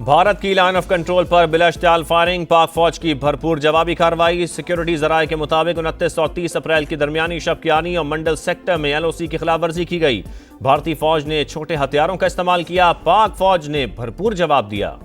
भारत की line of control पर बिलाश्तियाल firing, पाक फौज की भरपूर जवाबी कार्रवाई। सिक्योरिटी जराये के मुताबिक 29 और 30 अप्रैल की दरमियानी शब कियानी और मंडल सेक्टर में LOC की खिलाफ वर्जी की गई। भारतीय फौज ने छोटे हथियारों का इस्तेमाल किया, पाक फौज ने भरपूर जवाब दिया।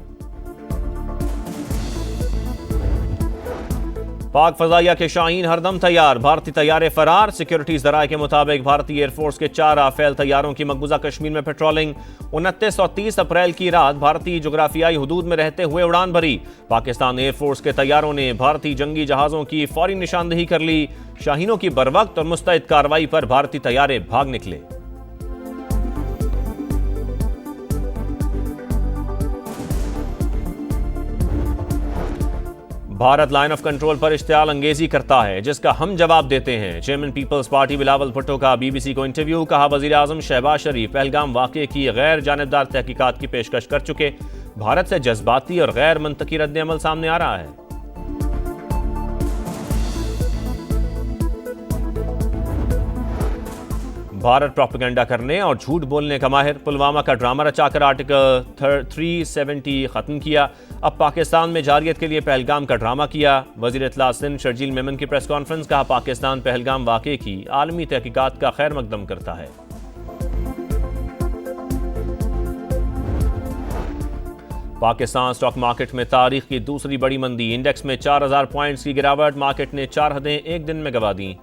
पाक फजाइया के शाहीन हरदम तैयार, भारतीय तैयारे फरार। सिक्योरिटी जराये के मुताबिक भारतीय एयरफोर्स के 4 राफेल तैयारों की मकबूजा कश्मीर में पेट्रोलिंग। 29 और 30 अप्रैल की रात भारतीय जोग्राफियाई हुदूद में रहते हुए उड़ान भरी। पाकिस्तान एयरफोर्स के तैयारों ने भारतीय जंगी जहाजों की फौरी निशानदेही कर ली। शाहीनों की बरवक्त और मुस्तैद कार्रवाई पर भारतीय तैयारे भाग निकले। भारत लाइन ऑफ कंट्रोल पर इश्तियाल अंगेजी करता है, जिसका हम जवाब देते हैं। Chairman Peoples Party Bilawal Bhutto का BBC को इंटरव्यू। कहा, वजीर आजम शहबाज शरीफ पहलगाम वाक़े की गैर जानिबदार तहकीकात की पेशकश कर चुके। भारत से जज्बाती और गैर मंतकी रद्द-ए-अमल सामने आ रहा है। भारत प्रोपेगेंडा करने और झूठ बोलने का माहिर, पुलवामा का ड्रामा रचाकर आर्टिकल 370 खत्म किया। अब पाकिस्तान में जारियत के लिए पहलगाम का ड्रामा किया। वजीर इत्तला सिंध शर्जील मेमन की प्रेस कॉन्फ्रेंस। कहा, पाकिस्तान पहलगाम वाक़े की आलमी तहकीकात का खैर मकदम करता है। पाकिस्तान स्टॉक मार्केट में तारीख की दूसरी बड़ी मंदी, इंडेक्स में 4000 पॉइंट्स की गिरावट। मार्केट ने 4 हदें एक दिन में गंवा दी।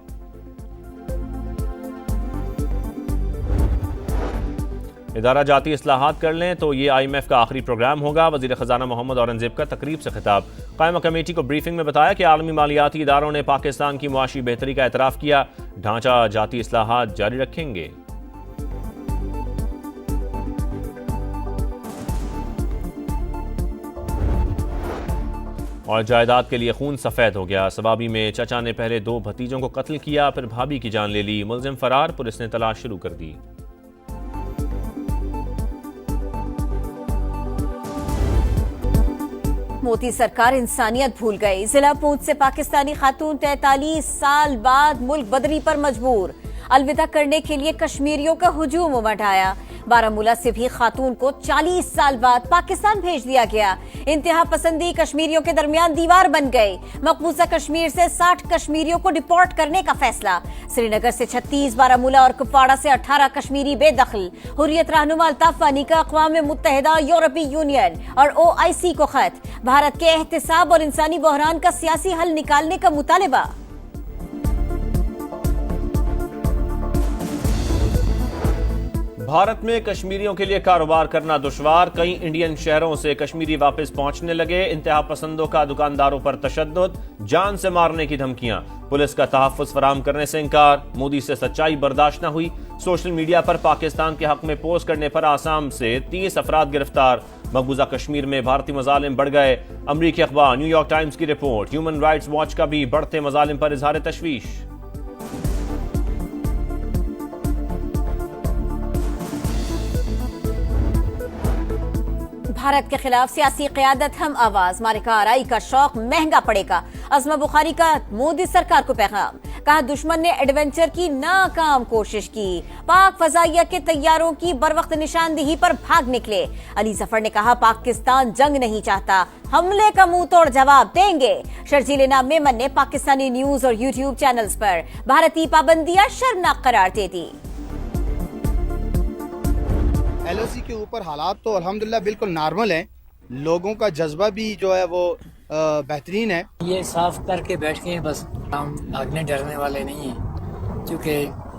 इदारा जाती इस्लाहात कर लें तो ये IMF का आखिरी प्रोग्राम होगा। वजीर खजाना मोहम्मद औरंगजेब का तकरीब से खिताब। कायमा कमेटी को ब्रीफिंग में बताया कि आलमी मालियाती इदारों ने पाकिस्तान की मुआशी बेहतरी का एतराफ़ किया। ढांचा जाती इस्लाहात जारी रखेंगे। और जायदाद के लिए खून सफ़ेद हो गया। सवाबी में चचा ने पहले 2 भतीजों को कत्ल किया, फिर भाभी की जान ले ली। मुलजिम फरार, पुलिस ने तलाश शुरू कर दी। मोदी सरकार इंसानियत भूल गई। जिला पूंछ से पाकिस्तानी खातून 43 साल बाद मुल्क बदरी पर मजबूर। अलविदा करने के लिए कश्मीरियों का हुजूम उमड़ आया। बारामूला से भी खातून को 40 साल बाद पाकिस्तान भेज दिया गया। इंतहा पसंदी कश्मीरियों के दरमियान दीवार बन गई। मकबूजा कश्मीर से 60 कश्मीरियों को डिपोर्ट करने का फैसला। श्रीनगर से 36, बारामूला और कुपवाड़ा से 18 कश्मीरी बेदखल। हुर्रियत रहनुमा अल्ताफ वानी का अक़वाम मुत्तहिदा, यूरोपीय यूनियन और OIC को खत। भारत के एहतिसाब और इंसानी बहरान का सियासी हल निकालने का मुतालिबा। भारत में कश्मीरियों के लिए कारोबार करना दुश्वार। कई इंडियन शहरों से कश्मीरी वापस पहुंचने लगे। इंतहा पसंदों का दुकानदारों पर तशद्दुद, जान से मारने की धमकियां। पुलिस का तहफ़्फ़ुज़ फराहम करने से इनकार। मोदी से सच्चाई बर्दाश्त न हुई। सोशल मीडिया पर पाकिस्तान के हक में पोस्ट करने पर आसाम से 30 अफराद गिरफ्तार। मकबूजा कश्मीर में भारतीय मजालिम बढ़ गए। अमरीकी अखबार न्यूयॉर्क टाइम्स की रिपोर्ट। ह्यूमन राइट्स वॉच का भी बढ़ते मजालिम पर इजहार तशवीश। भारत के खिलाफ सियासी क़यादत हम आवाज, मारिका आराई का शौक महंगा पड़ेगा। अज़मा बुखारी का मोदी सरकार को पैगाम। कहा, दुश्मन ने एडवेंचर की नाकाम कोशिश की। पाक फजाइया के तैयारों की बरवक्त निशानदेही पर भाग निकले। अली जफर ने कहा, पाकिस्तान जंग नहीं चाहता, हमले का मुंह तोड़ जवाब देंगे। शर्जील नाम मेमन ने पाकिस्तानी न्यूज और YouTube चैनल्स पर भारतीय पाबंदियां शर्मनाक करार दे दी। LOC के ऊपर हालात तो अल्हम्दुलिल्लाह बिल्कुल नॉर्मल हैं। लोगों का जज्बा भी जो है वो बेहतरीन है। ये साफ करके बैठ के बस, हम भागने डरने वाले नहीं हैं, क्योंकि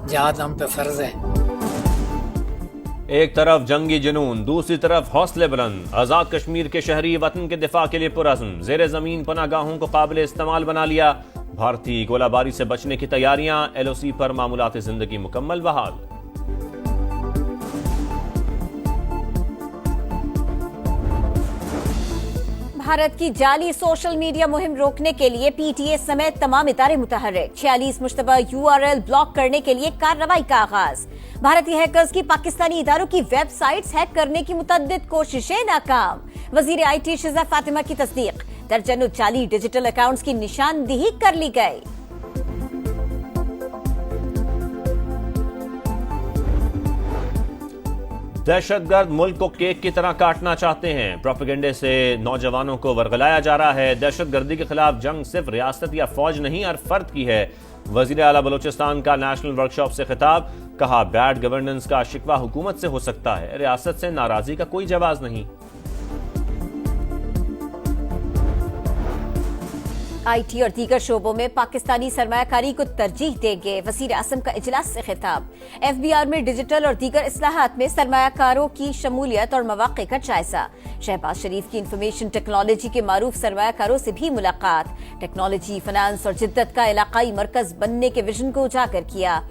जिहाद हम पे फर्ज है। एक तरफ जंगी जुनून, दूसरी तरफ हौसले बुलंद। आजाद कश्मीर के शहरी वतन के दिफा के लिए पुरअज़्म। जेर जमीन पनागाहों को काबिल इस्तेमाल बना लिया। भारतीय गोलाबारी से बचने की तैयारियां। LOC पर मामूलात जिंदगी मुकम्मल बहाल। भारत की जाली सोशल मीडिया मुहिम रोकने के लिए PTA समेत तमाम इदारे मुतहर्रिक। 46 मुश्तबा URL ब्लॉक करने के लिए कार्रवाई का आगाज। भारतीय हैकर्स की पाकिस्तानी इदारों की वेबसाइट्स हैक करने की मुतअद्दिद कोशिशें नाकाम। वजीर IT शिजा फातिमा की तस्दीक। दर्जनों जाली डिजिटल अकाउंट्स की निशानदेही कर ली गई। दहशतगर्द मुल्क को केक की तरह काटना चाहते हैं। प्रोपेगेंडे से नौजवानों को वर्गलाया जा रहा है। दहशतगर्दी के खिलाफ जंग सिर्फ रियासत या फौज नहीं, हर फर्द की है। वजीर आला बलूचिस्तान का नेशनल वर्कशॉप से खिताब, कहा बैड गवर्नेंस का शिकवा हुकूमत से हो सकता है, रियासत से नाराजगी का कोई जवाब नहीं। आईटी और दीगर शोबों में पाकिस्तानी सरमायाकारी को तरजीह देंगे, वजीर आजम का इजलास से खिताब। एफबीआर में डिजिटल और दीगर इस्लाहात में सरमायाकारों की शमूलियत और मौक़े का जायजा। शहबाज शरीफ की इंफॉर्मेशन टेक्नोलॉजी के मारूफ सरमायाकारों से भी मुलाकात। टेक्नोलॉजी, फाइनेंस और जिद्दत का इलाकाई मरकज बनने के विजन को उजागर किया।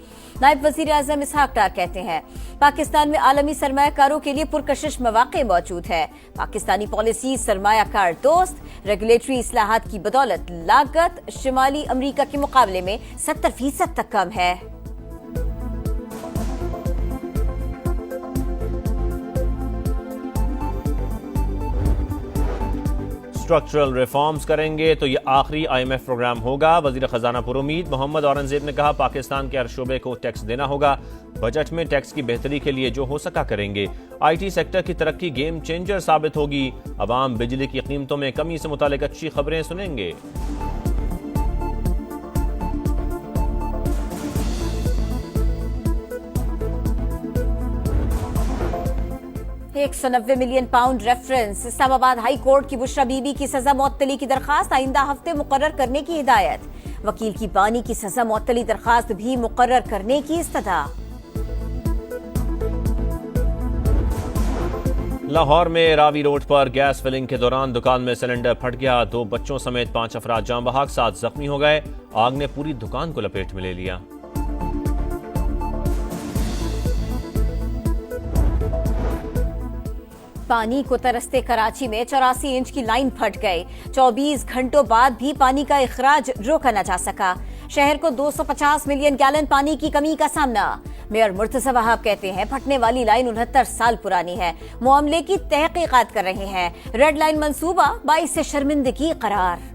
नायब वजीर आजम इसहाक डार कहते हैं, पाकिस्तान में आलमी सरमायाकारों के लिए पुरकशिश मौक़े मौजूद है। पाकिस्तानी पॉलिसी सरमायाकार दोस्त, रेगुलेटरी इस्लाहात की बदौलत लागत शिमाली अमरीका के मुकाबले में 70% तक कम है। स्ट्रक्चरल रिफॉर्म्स करेंगे तो यह आखिरी IMF प्रोग्राम होगा। वजीर खजाना पुरुमीद मोहम्मद औरंगजेब ने कहा, पाकिस्तान के हर शोबे को टैक्स देना होगा। बजट में टैक्स की बेहतरी के लिए जो हो सका करेंगे। IT सेक्टर की तरक्की गेम चेंजर साबित होगी। अवाम बिजली की कीमतों में कमी से मुतालिक अच्छी खबरें सुनेंगे। 190 million pound reference. Islamabad high court की बुशरा बीबी की सजा मुअत्तली की दरखास्त आइंदा हफ्ते मुकर्रर करने की हिदायत। वकील की बानी की सजा मुअत्तली दरखास्त भी मुकर्रर करने की इस्तदा। लाहौर में रावी रोड पर गैस फिलिंग के दौरान दुकान में सिलेंडर फट गया। 2 बच्चों समेत 5 अफराद जान बहक, 7 जख्मी हो गए। आग ने पूरी दुकान को लपेट में ले लिया। पानी को तरसते कराची में 84 इंच की लाइन फट गई। 24 घंटों बाद भी पानी का इखराज रोका न जा सका। शहर को 250 मिलियन गैलन पानी की कमी का सामना। मेयर मुर्तजा वहाब कहते हैं, फटने वाली लाइन 69 साल पुरानी है। मामले की तहकीकात कर रहे हैं। रेड लाइन मंसूबा 22 से शर्मिंदगी करार।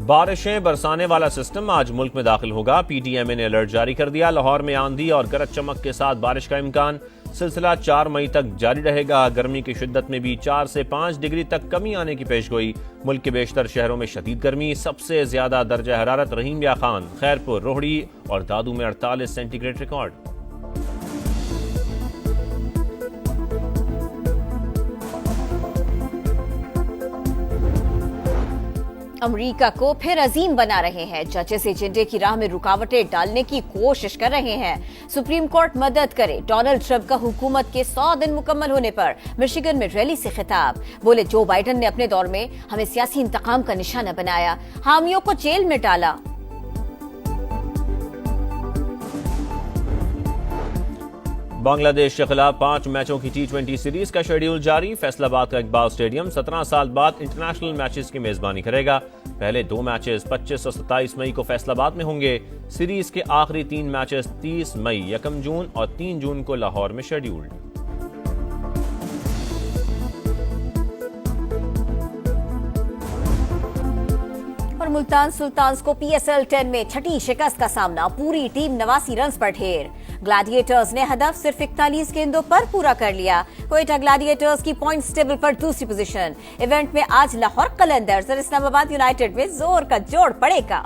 बारिशें बरसाने वाला सिस्टम आज मुल्क में दाखिल होगा। PTMA ने अलर्ट जारी कर दिया। लाहौर में आंधी और गरज चमक के साथ बारिश का इम्कान। सिलसिला 4 मई तक जारी रहेगा। गर्मी की शिद्दत में भी 4 से 5 डिग्री तक कमी आने की पेशगोई। मुल्क के बेशतर शहरों में शदीद गर्मी। सबसे ज्यादा दर्जा हरारत रहीम या खान, खैरपुर, रोहड़ी और दादू में 48 सेंटीग्रेड रिकॉर्ड। अमेरिका को फिर अजीम बना रहे हैं। जजेस एजेंडे की राह में रुकावटें डालने की कोशिश कर रहे हैं। सुप्रीम कोर्ट मदद करे। डोनाल्ड ट्रंप का हुकूमत के 100 दिन मुकम्मल होने पर मिशिगन में रैली से खिताब। बोले, जो बाइडन ने अपने दौर में हमें सियासी इंतकाम का निशाना बनाया, हामियों को जेल में डाला। बांग्लादेश के खिलाफ 5 मैचों की T20 सीरीज का शेड्यूल जारी। फैसलाबाद का इकबाल स्टेडियम 17 साल बाद इंटरनेशनल मैचेस की मेजबानी करेगा। पहले 2 मैचेस 25 और 27 मई को फैसलाबाद में होंगे। सीरीज के आखिरी 3 मैचेस 30 मई, 1 जून और 3 जून को लाहौर में शेड्यूल्ड। और मुल्तान सुल्तान्स को PSL 10 में छठी शिकस्त का सामना। पूरी टीम 89 रन पर ढेर। ग्लैडिएटर्स ने हदफ सिर्फ 41 गेंदों पर पूरा कर लिया। क्वेटा ग्लैडिएटर्स की पॉइंट्स टेबल पर दूसरी पोजीशन। इवेंट में आज लाहौर कलंदर्स और इस्लामाबाद यूनाइटेड में जोर का जोड़ पड़ेगा।